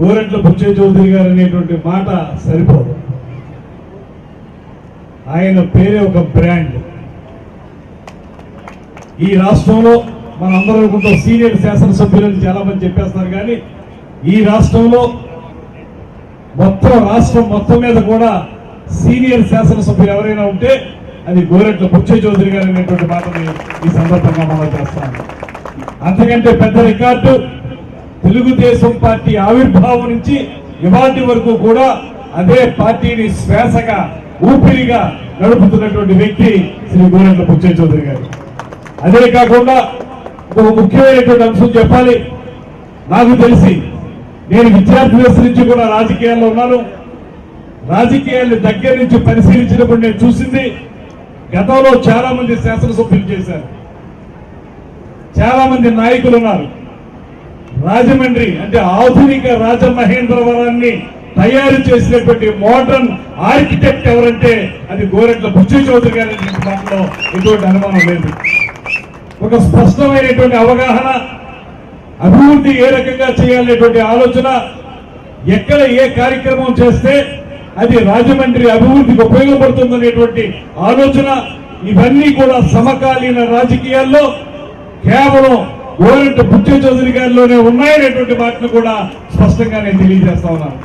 గోరెంట్ల బుచ్చయ్య చౌదరి గారు అనేటువంటి మాట సరిపోదు. ఆయన పేరే ఒక బ్రాండ్. ఈ రాష్ట్రంలో మనందరూ కొంత సీనియర్ శాసనసభ్యులని చాలా మంది చెప్పేస్తారు, కానీ ఈ రాష్ట్రంలో రాష్ట్రం మొత్తం మీద కూడా సీనియర్ శాసనసభ్యులు ఎవరైనా ఉంటే అది గోరెంట్ల బుచ్చయ్య చౌదరి గారు అనేటువంటి మాటని ఈ సందర్భంగా మనం చేస్తాం. అంతకంటే పెద్ద రికార్డు తెలుగుదేశం పార్టీ ఆవిర్భావం నుంచి ఇవాటి వరకు కూడా అదే పార్టీని శ్వాసగా ఊపిరిగా నడుపుతున్నటువంటి వ్యక్తి శ్రీ గోరెంట్ల బుచ్చయ్య చౌదరి గారు. అదే కాకుండా ఒక ముఖ్యమైనటువంటి అంశం చెప్పాలి. నాకు తెలిసి నేను విద్యార్థి దశ నుంచి కూడా రాజకీయాల్లో ఉన్నాను. రాజకీయాన్ని దగ్గర నుంచి పరిశీలించినప్పుడు నేను చూసింది, గతంలో చాలా మంది శాసనసభ్యులు చేశారు, చాలా మంది నాయకులు ఉన్నారు. రాజమండ్రి అంటే ఆధునిక రాజమహేంద్రవరాన్ని తయారు చేసినటువంటి మోడర్న్ ఆర్కిటెక్ట్ ఎవరంటే అది గోరెంట్ల బుచ్చయ్య చౌదరి గారి మాటలో ఎటువంటి అనుమానం లేదు. ఒక స్పష్టమైనటువంటి అవగాహన, అభివృద్ధి ఏ రకంగా చేయాలనేటువంటి ఆలోచన, ఎక్కడ ఏ కార్యక్రమం చేస్తే అది రాజమండ్రి అభివృద్ధికి ఉపయోగపడుతుందనేటువంటి ఆలోచన, ఇవన్నీ కూడా సమకాలీన రాజకీయాల్లో కేవలం గోరెంట్ల బుచ్చయ్య చౌదరి గారిలోనే ఉన్నాయనేటువంటి మాటను కూడా స్పష్టంగా నేను తెలియజేస్తా ఉన్నాను.